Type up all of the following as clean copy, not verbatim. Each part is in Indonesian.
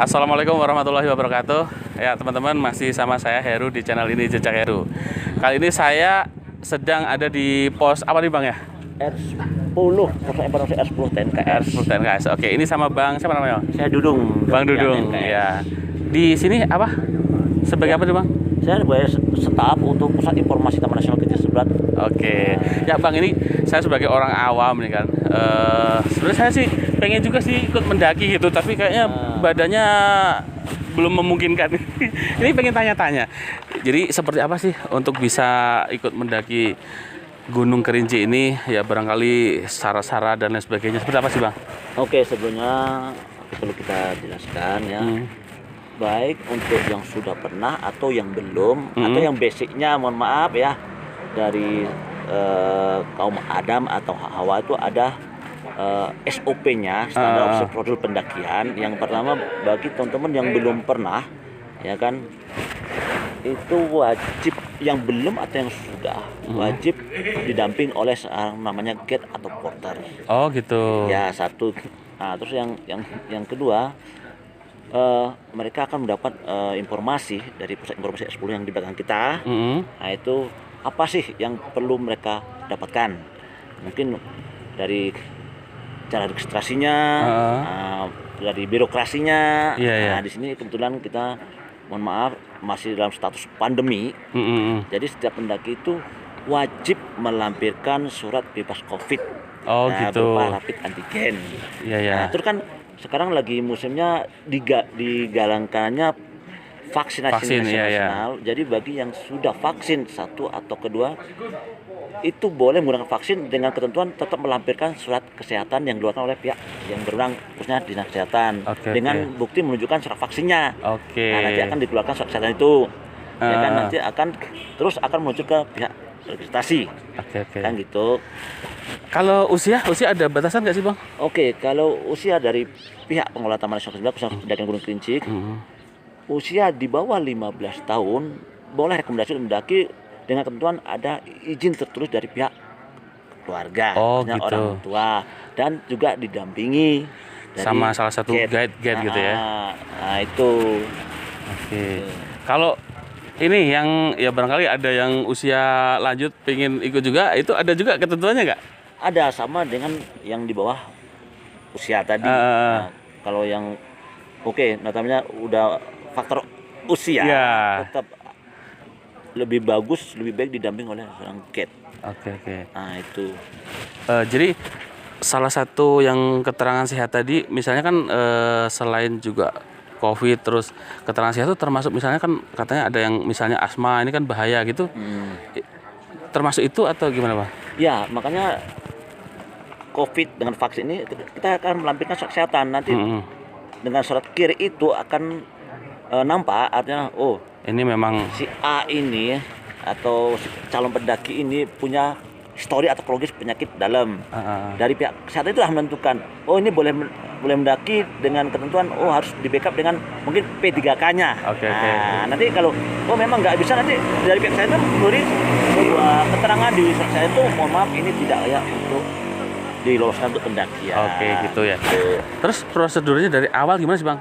Assalamualaikum warahmatullahi wabarakatuh. Ya teman-teman, masih sama saya Heru di channel ini, Jejak Heru. Kali ini saya sedang ada di pos apa nih Bang ya? R10, pos informasi R10 TNKS. R10 TNKS. Oke, ini sama Bang siapa namanya? Saya Dudung. Bang Dudung. Ya. Di sini apa? Sebagai apa tuh Bang? Saya sebagai staf untuk Pusat Informasi Taman Nasional Kecil Sebelat. Oke. Ya Bang, ini saya sebagai orang awam nih kan. Sebenarnya saya sih pengen juga sih ikut mendaki gitu, tapi kayaknya badannya belum memungkinkan. Ini pengen tanya-tanya. Jadi seperti apa sih untuk bisa ikut mendaki Gunung Kerinci ini? Ya barangkali syarat-syarat dan lain sebagainya. Seperti apa sih Bang? Oke, sebelumnya perlu kita jelaskan ya. Baik untuk yang sudah pernah atau yang belum, atau yang basicnya, mohon maaf ya, dari kaum Adam atau Hawa itu ada SOP-nya, standar opsi prosedur pendakian. Yang pertama, bagi teman-teman yang belum pernah, ya kan, itu wajib, yang belum atau yang sudah wajib didamping oleh seorang namanya guide atau porter. Oh gitu. Ya, satu. Nah, terus yang kedua, mereka akan mendapat informasi dari pusat informasi S10 yang di belakang kita. Nah, itu apa sih yang perlu mereka dapatkan? Mungkin dari cara registrasinya, dari birokrasinya. Nah, di sini kebetulan kita, mohon maaf, masih dalam status pandemi. Jadi setiap pendaki itu wajib melampirkan surat bebas COVID. Oh gitu. Berupa rapid antigen. Iya. Nah, terus kan sekarang lagi musimnya digalangkannya vaksinasi nasional. Jadi bagi yang sudah vaksin satu atau kedua itu boleh menggunakan vaksin dengan ketentuan tetap melampirkan surat kesehatan yang dikeluarkan oleh pihak yang berwenang, khususnya dinas kesehatan, dengan bukti menunjukkan surat vaksinnya. Nah, nanti akan dikeluarkan surat kesehatan itu. Ya kan, nanti akan menuju ke pihak registrasi. Kan gitu. Kalau usia ada batasan nggak sih Bang? Oke, kalau usia dari pihak pengelola Taman Nasional Kecil Sebelat, khususnya pendakian Gunung Kerinci, usia di bawah 15 tahun boleh rekomendasi untuk mendaki dengan ketentuan ada izin tertulis dari pihak keluarga, gitu. Orang tua, dan juga didampingi dari sama salah satu guide gitu ya. Nah itu. Kalau ini yang ya barangkali ada yang usia lanjut pengen ikut juga, itu ada juga ketentuannya nggak? Ada, sama dengan yang di bawah usia tadi. Nah, kalau yang namanya udah faktor usia, tetap lebih baik didamping oleh seorang guide. Nah itu. Jadi salah satu yang keterangan sehat tadi, misalnya kan selain juga COVID, terus keterangan sehat itu termasuk misalnya kan katanya ada yang misalnya asma, ini kan bahaya gitu. Termasuk itu atau gimana Pak? Ya, makanya COVID dengan vaksin ini kita akan melampirkan surat kesehatan. Nanti dengan surat KIR itu akan nampak, artinya ini memang si A ini atau si calon pendaki ini punya histori atau kronologis penyakit dalam. Dari pihak kesehatan itu sudah menentukan, ini boleh mendaki dengan ketentuan harus di backup dengan mungkin P3K-nya. Nanti kalau memang nggak bisa, nanti dari pihak kesehatan memberi keterangan di surat saya itu, mohon maaf ini tidak layak untuk diloloskan untuk pendakian. Gitu ya. Terus prosedurnya dari awal gimana sih Bang?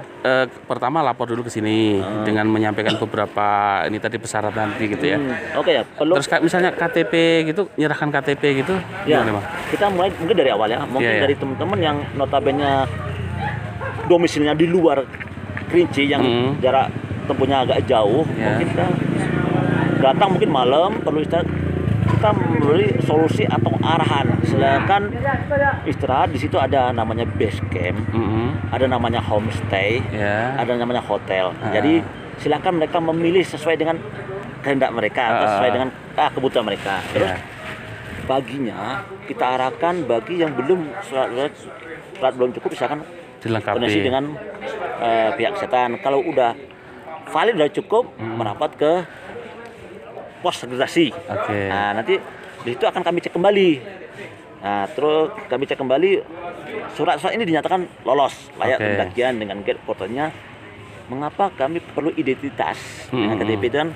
Pertama lapor dulu ke sini dengan menyampaikan beberapa ini tadi persyaratan gitu ya. Ya. Terus misalnya KTP gitu, nyerahkan KTP gitu, gimana Bang? Kita mulai mungkin dari awal ya. Mungkin dari teman-teman yang notabene domisilinya di luar Kerinci yang jarak tempuhnya agak jauh, mungkin kita datang mungkin malam, perlu kita memberi solusi atau arahan. Silakan istirahat di situ, ada namanya base camp, ada namanya homestay, ada namanya hotel. Jadi silakan mereka memilih sesuai dengan kehendak mereka atau sesuai dengan kebutuhan mereka. Terus paginya kita arahkan bagi yang belum surat belum cukup, misalkan koordinasi dengan pihak kesehatan. Kalau udah valid, udah cukup, merapat ke pos registrasi. Nah, nanti di situ akan kami cek kembali. Nah, terus kami cek kembali surat-surat ini dinyatakan lolos, layak pendakian dengan guide porternya. Mengapa kami perlu identitas dengan KTP? Dan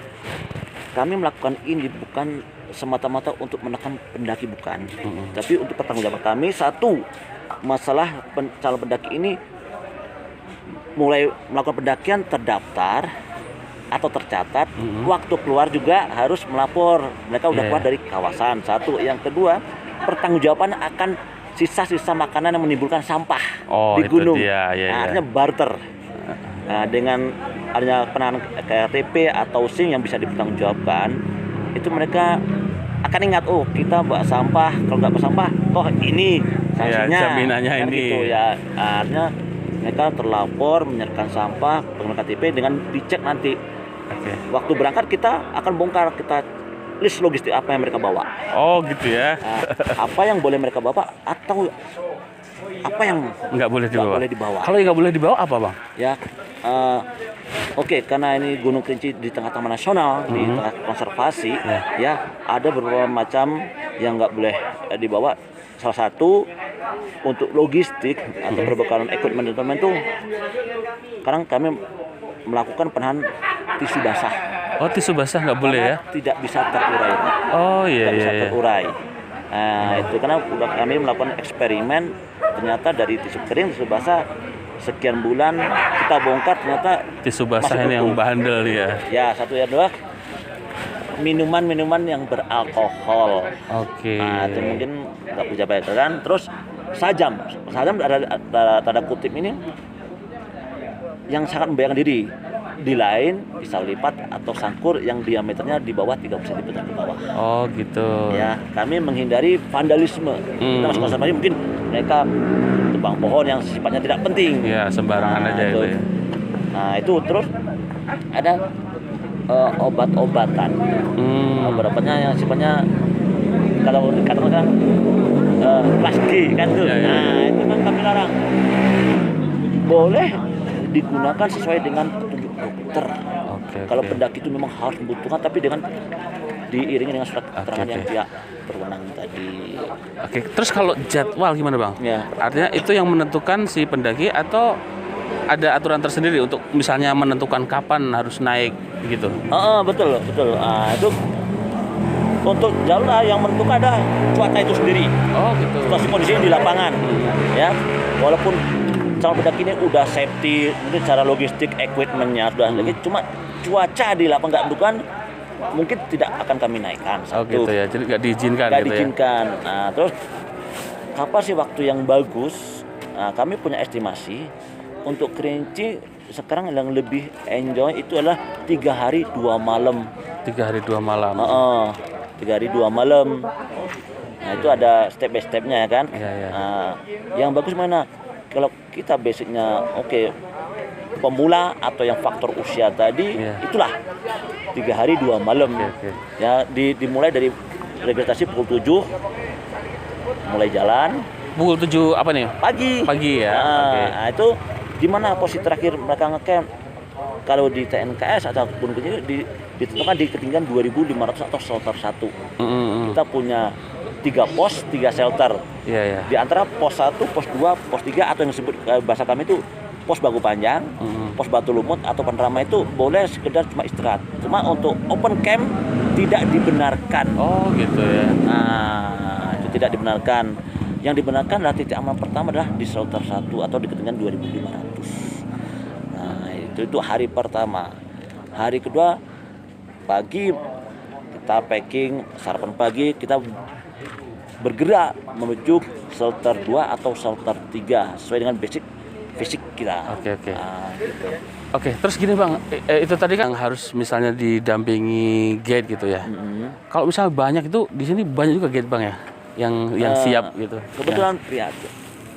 kami melakukan ini bukan semata-mata untuk menekan pendaki, bukan, tapi untuk pertanggungjawaban kami. Satu, masalah calon pendaki ini mulai melakukan pendakian terdaftar atau tercatat, waktu keluar juga harus melapor mereka udah keluar dari kawasan. Satu, yang kedua pertanggungjawaban akan sisa-sisa makanan yang menimbulkan sampah di gunung. Artinya barter. Nah, dengan adanya penanganan KRTP atau SIM yang bisa dipertanggungjawabkan, itu mereka akan ingat, oh kita bawa sampah, kalau nggak bawa sampah, toh ini sanksinya. Jaminannya kan ini. Gitu, ya. Artinya mereka terlapor menyerahkan sampah pengenalan KTP dengan dicek nanti. Waktu berangkat kita akan bongkar, kita list logistik apa yang mereka bawa. Oh gitu ya. Apa yang boleh mereka bawa atau apa yang nggak boleh dibawa. Kalau yang nggak boleh dibawa apa, Bang? Ya, karena ini Gunung Kerinci di tengah Taman Nasional, di tengah konservasi, ya ada beberapa macam yang nggak boleh dibawa. Salah satu untuk logistik atau perbekalan equipment itu, sekarang kami melakukan penahan tisu basah. Oh, tisu basah nggak boleh ya? Tidak bisa terurai. Oh iya. Tidak bisa terurai. Nah, itu karena kami melakukan eksperimen, ternyata dari tisu kering, tisu basah sekian bulan kita bongkar ternyata tisu basah ini yang bandel ya. Ya, satu ya dua minuman yang beralkohol. Nah, itu mungkin nggak bisa bayar. Terus sajam ada tanda kutip ini yang sangat membahayakan diri. Di lain pisau lipat atau sangkur yang diameternya di bawah 30 cm ke bawah. Oh gitu. Ya, kami menghindari vandalisme. Kita masuk konservasi mungkin mereka tebang pohon yang sifatnya tidak penting. Ya, sembarangan aja itu ya. Nah, itu terus ada obat-obatan. Obat-obatnya yang sifatnya kalau dikatakan kelas G kan tuh. Nah, itu kan kami larang. Boleh digunakan sesuai dengan petunjuk dokter. Kalau pendaki itu memang harus membutuhkan, tapi dengan diiringi dengan surat keterangan yang pihak berwenang tadi. Terus kalau jadwal gimana, Bang? Ya. Artinya itu yang menentukan si pendaki atau ada aturan tersendiri untuk misalnya menentukan kapan harus naik gitu? Betul. Itu untuk jalur yang menentukan ada cuaca itu sendiri. Oh gitu. Situasi kondisinya di lapangan, ya. Walaupun calon pendaki ini udah safety, mungkin secara logistik, equipmentnya sudah cuma cuaca di lapangan nggak mendukung, mungkin tidak akan kami naikkan. Oh gitu ya, jadi nggak diizinkan. Ya? Nah, terus kapan sih waktu yang bagus? Nah, kami punya estimasi untuk Kerinci sekarang yang lebih enjoy itu adalah 3 hari 2 malam. 3 hari 2 malam. 3 hari 2 malam. Nah, itu ada step by stepnya ya kan. Nah, yang bagus mana? Kalau kita basicnya pemula atau yang faktor usia tadi, itulah 3 hari 2 malam. Ya, dimulai dari registrasi pukul 7 mulai jalan. Pukul 7 apa nih? Pagi ya. Nah, itu di mana posisi terakhir mereka ngecamp? Kalau di TNKS atau Gunung Kerinci ditentukan di ketinggian 2.500 atau shelter 1. Kita punya 3 pos, 3 shelter. Di antara pos 1, pos 2, pos 3 atau yang disebut bahasa kami itu pos Bagu Panjang, pos Batu Lumut atau Panorama itu boleh sekedar cuma istirahat. Cuma untuk open camp tidak dibenarkan. Oh gitu ya. Nah, itu tidak dibenarkan. Yang dibenarkan adalah titik aman pertama adalah di shelter 1 atau di ketinggian 2.500. Nah, itu hari pertama. Hari kedua pagi kita packing, sarapan pagi, kita bergerak menuju shelter 2 atau shelter 3 sesuai dengan basic fisik kita. Oke, terus gini Bang, itu tadi kan harus misalnya didampingi guide gitu ya. Kalau misalnya banyak itu di sini banyak juga guide Bang ya, yang siap gitu. Kebetulan pihak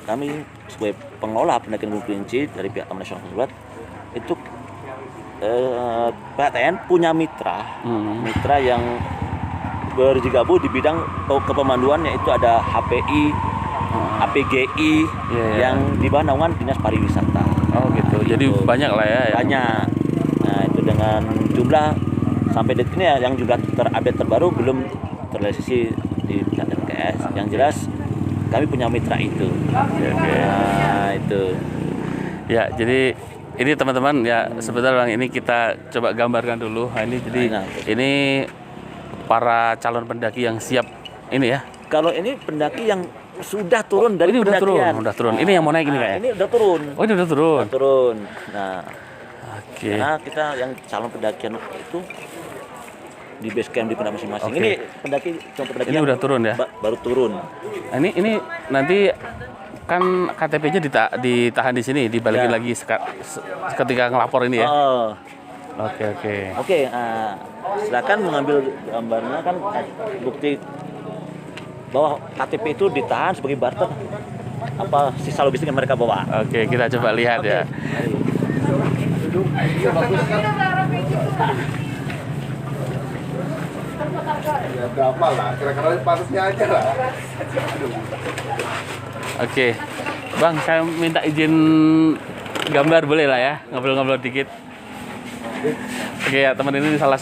kami sebagai pengelola pendakian Gunung Kerinci dari pihak Taman Nasional Konservasi itu PTN punya mitra yang berjibaku di bidang kepemanduan, yaitu ada HPI, APGI yang di bawah naungan Dinas Pariwisata. Oh gitu. Jadi banyak lah ya. Banyak. Nah, itu dengan jumlah sampai detik ini yang jumlah terupdate terbaru belum terrealisasi di TNKS. Yang jelas kami punya mitra itu. Nah, itu. Ya, jadi ini teman-teman ya, sebentar Bang, ini kita coba gambarkan dulu. Nah, ini jadi ini para calon pendaki yang siap ini ya. Kalau ini pendaki yang sudah turun dari ini pendakian. udah turun. Ini yang mau naik ini kayaknya. Ini udah turun. Oh, ini udah turun. Udah turun. Nah, Oke. karena kita yang calon pendakian itu di base camp di Padang masing-masing. Oke. Ini calon pendaki Ini yang udah turun ya. baru turun. Nah, ini nanti kan KTP-nya ditahan di sini, dibalikin Ya. lagi ketika ngelapor ini ya. Oh. Oke. Oke, silakan mengambil gambarnya kan bukti bahwa KTP itu ditahan sebagai barter apa sisa logistik yang mereka bawa. Oke, kita coba lihat ya. Ya berapa lah, kira-kira pantasnya aja lah. Oke. Bang, saya minta izin gambar boleh lah ya, ngobrol-ngobrol dikit. Oke ya teman, ini salah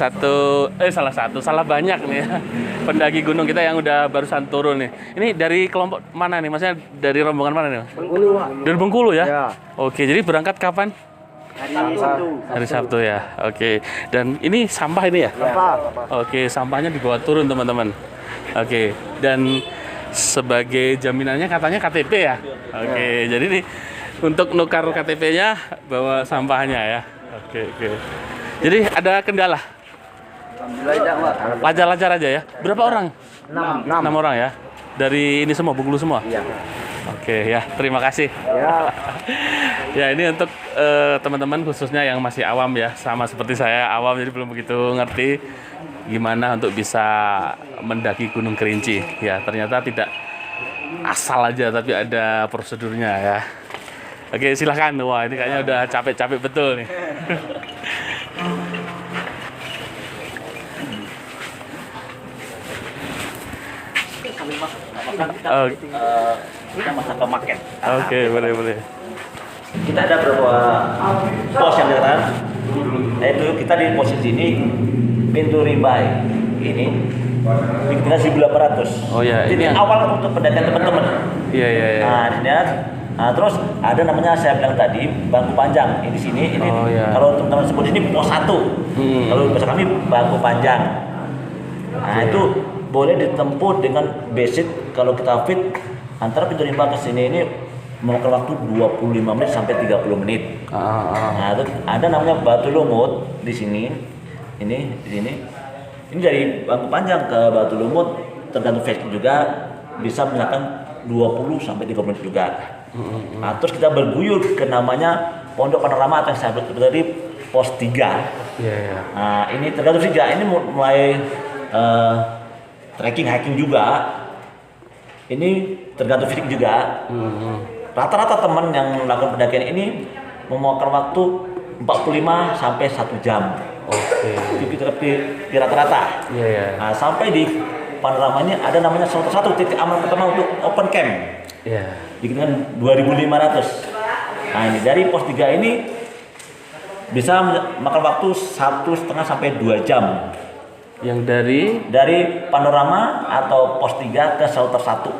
banyak nih ya pendaki gunung kita yang udah barusan turun nih. Ini dari kelompok mana nih? Maksudnya dari rombongan mana nih? Bengkulu, Pak. Dari Bengkulu ya? Ya. Oke, jadi berangkat kapan? Hari Sabtu ya. Oke. Dan ini sampah ini ya? Oke, sampahnya dibawa turun teman-teman. Oke. Dan sebagai jaminannya katanya KTP ya? Oke. Jadi nih untuk nukar KTP-nya bawa sampahnya ya. Oke. Jadi ada kendala? Alhamdulillah tidak, Pak. Lancar-lancar aja ya. Berapa orang? 6. 6 orang ya. Dari ini semua, Bengkulu semua. Iya. Oke ya, terima kasih. Ya. Ya ini untuk teman-teman khususnya yang masih awam ya, sama seperti saya awam jadi belum begitu ngerti gimana untuk bisa mendaki Gunung Kerinci. Ya ternyata tidak asal aja tapi ada prosedurnya ya. Oke silahkan, wah ini kayaknya udah capek-capek betul nih. Kita masak ke market. Oke, boleh. Kita ada beberapa pos yang dikatakan, yaitu kita di posisi ini pintu rimbai ini bikinnya 1.800. Oh ya, Ini ini yang- awal untuk pendakian teman-teman. Iya. Nah, di sini terus ada namanya saya bilang tadi bangku panjang. Ini di sini ini Oh, iya. kalau teman-teman sebut ini pos 1. Kalau bahasa kami bangku panjang. Nah, itu boleh ditempuh dengan basic kalau kita fit antara pintu rimba ke sini ini memakan waktu 25 menit sampai 30 menit. Nah, itu ada namanya Batu Lumut di sini. Ini di sini. Ini dari bangku panjang ke Batu Lumut tergantung fashion juga bisa menggunakan 20 sampai 30 menit juga. Nah, terus kita berguyur ke namanya Pondok Panorama atau yang saya sebut tadi pos 3. Iya. Nah, ini tergantung juga. Ini mulai trekking, hiking juga. Ini tergantung fisik juga. Rata-rata teman yang melakukan pendakian ini memakan waktu 45 sampai 1 jam. Oke. Di rata-rata. Iya. Nah, sampai di panorama ini ada namanya satu titik aman pertama untuk open camp. Iya. Dengan 2.500. Nah, ini dari pos 3 ini bisa makan waktu 1,5 sampai 2 jam. Yang dari Panorama atau pos 3 ke shelter 1.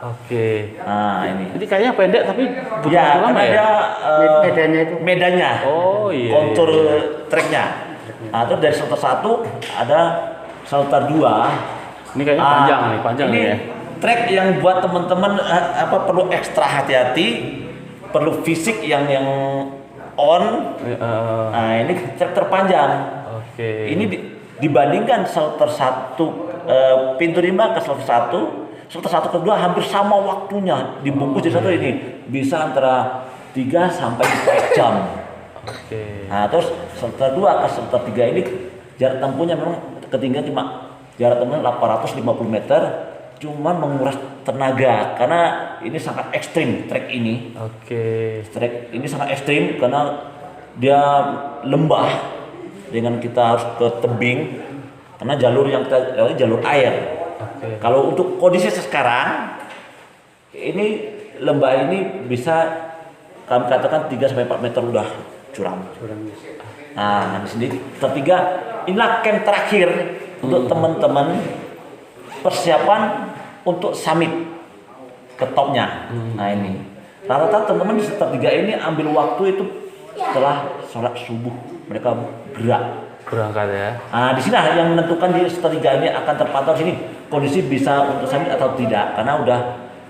Oke. Nah, ini. Ini kayaknya pendek tapi butuh Ya, waktu lama karena ya? ada Medannya itu. medannya. Oh iya. Kontur treknya. Nah, terus dari shelter 1 ada shelter 2. Ini kayaknya panjang ini nih ya. Trek yang buat teman-teman perlu ekstra hati-hati, perlu fisik yang on. Nah, ini trek terpanjang. Oke. Ini dibandingkan shelter 1 pintu rimba ke shelter 1 ke 2 hampir sama waktunya dibungkus di satu ini bisa antara 3 sampai 4 jam. Oke. Nah, terus shelter 2 ke shelter 3 ini jarak tempuhnya memang ketinggian cuma jarak tempuhnya 850 meter, cuman menguras tenaga karena ini sangat ekstrim trek ini. Oke. Trek ini sangat ekstrim karena dia lembah dengan kita harus ke tebing karena jalur yang kita lalui jalur air. Oke. Kalau untuk kondisi sekarang ini lembah ini bisa kami katakan 3 sampai 4 meter udah curam. Nah, di sini ketiga inilah camp terakhir untuk teman-teman persiapan untuk summit ke topnya. Nah, ini rata-rata teman-teman di shelter 3 ini ambil waktu itu setelah sholat subuh mereka gerak. Berangkat ya. Nah, di sini yang menentukan di shelter 3 ini akan terpantau sini kondisi bisa untuk summit atau tidak karena udah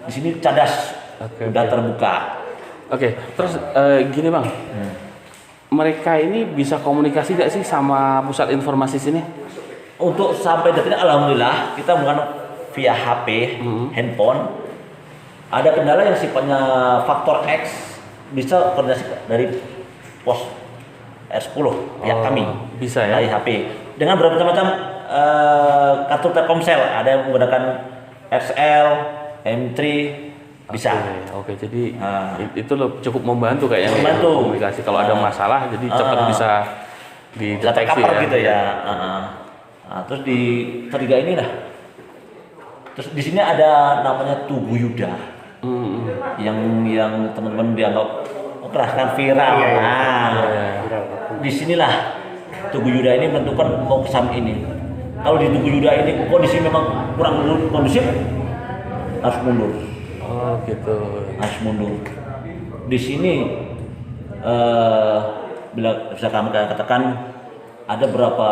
Di sini cadas, udah terbuka. Oke, terus gini Bang, mereka ini bisa komunikasi nggak sih sama pusat informasi sini? Untuk sampai detik ini alhamdulillah kita menggunakan via HP, handphone. Ada kendala yang sifatnya faktor X bisa koordinasi dari pos R10 pihak kami. Bisa ya? Dari HP. Dengan berbagai macam kartu Telkomsel, ada yang menggunakan XL, M3 bisa. Oke, jadi itu cukup membantu kayaknya Membantu. komunikasi kalau ada masalah, jadi cepat bisa dideteksi cover ya. gitu ya. Nah, terus di ketiga ini lah. Terus di sini ada namanya Tugu Yuda. Yang teman-teman dianggap kan viral. Disinilah Tugu Yuda ini menentukan mau kesam ini. Kalau di Tugu Yuda ini kondisi memang kurang kondusif, harus mundur. Oh gitu. Harus mundur. Di sini bila bisa kami katakan ada berapa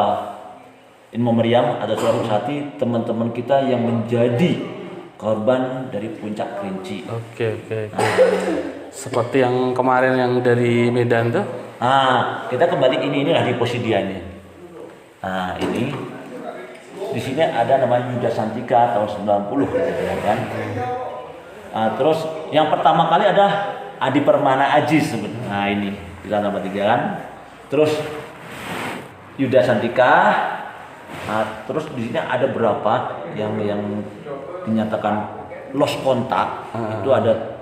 Inmo Meriam, ada Surah Hati, teman-teman kita yang menjadi korban dari puncak Kerinci. Oke. Seperti yang kemarin yang dari Medan tuh. Kita kembali inilah di Posidiannya. Ini di sini ada namanya Yuda Santika tahun 90 kan. Terus yang pertama kali ada Adi Permana Aji sebenarnya. Ini di nomor 3 kan. Terus Yuda Santika. Terus di sini ada berapa yang dinyatakan lost kontak. Itu ada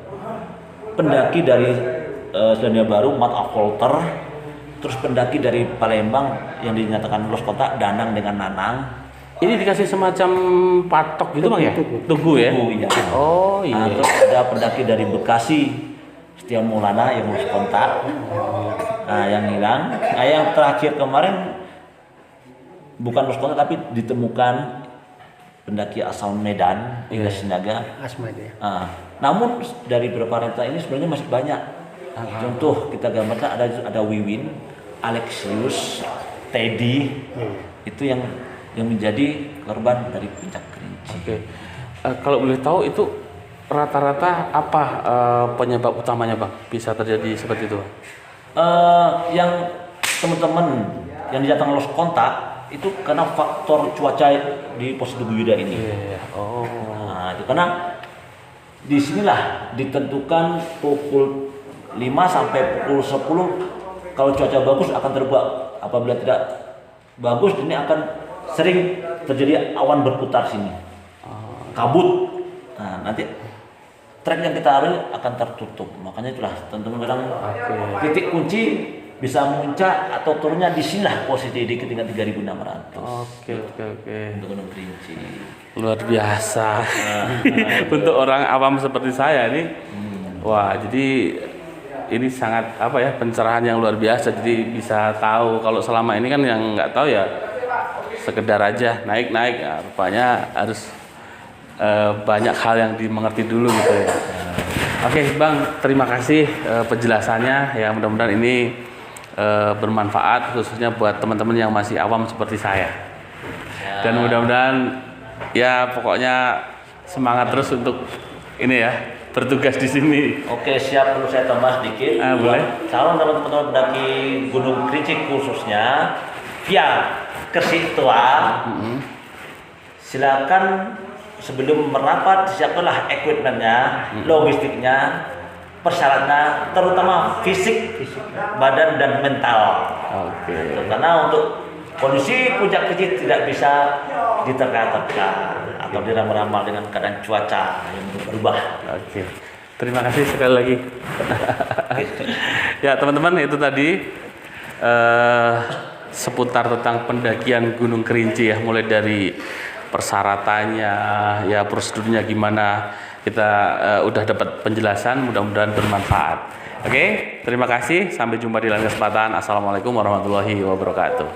pendaki dari Selandia Baru, Mat Avolter, terus pendaki dari Palembang yang dinyatakan lost kontak, Danang dengan Nanang. Ini dikasih semacam patok gitu Bang ya? Tugu ya? Iya. Oh iya. Terus ada pendaki dari Bekasi, Setia Maulana yang lost kontak, yang hilang. Yang terakhir kemarin bukan lost kontak tapi ditemukan pendaki asal Medan, Sinaga. Namun dari beberapa renta ini sebenarnya masih banyak. Contoh kita gambarkan ada Wiwin, Alexius, Teddy, itu yang menjadi korban dari puncak Kerinci. Oke. Kalau boleh tahu itu rata-rata apa penyebab utamanya Bang bisa terjadi seperti itu? Yang teman-teman yang dinyatakan lost kontak itu karena faktor cuaca di pos Tugu Yuda ini. Itu karena disinilah ditentukan pukul 5 sampai pukul 10 kalau cuaca bagus akan terbuat. Apabila tidak bagus ini akan sering terjadi awan berputar sini. Kabut. Nanti trek yang kita harus akan tertutup. Makanya itulah teman-teman bilang titik kunci bisa muncak atau turunnya di sinilah posisi di ketinggian 3.600. Oke. Untuk Gunung Kerinci. Luar biasa. Untuk orang awam seperti saya ini, wah jadi ini sangat pencerahan yang luar biasa. Jadi bisa tahu kalau selama ini kan yang nggak tahu ya sekedar aja naik. Rupanya harus banyak hal yang dimengerti dulu gitu ya. Oke Bang, terima kasih penjelasannya. Ya mudah-mudahan ini bermanfaat khususnya buat teman-teman yang masih awam seperti saya. Dan mudah-mudahan ya pokoknya semangat terus untuk ini ya bertugas di sini. Oke, siap. Perlu saya tambah sedikit. Boleh. Calon teman-teman pendaki Gunung Kerinci khususnya via Kresik Tua. Silakan sebelum merapat siapkanlah equipmentnya, logistiknya, persyaratan, terutama fisik, badan dan mental. Karena untuk kondisi puncak Kerinci tidak bisa diterka-terka atau diramal-ramal dengan keadaan cuaca yang berubah. Terima kasih sekali lagi. Ya teman-teman, itu tadi seputar tentang pendakian Gunung Kerinci ya, mulai dari persyaratannya, ya prosedurnya gimana, kita udah dapat penjelasan, mudah-mudahan bermanfaat. Terima kasih, sampai jumpa di lain kesempatan. Assalamualaikum warahmatullahi wabarakatuh.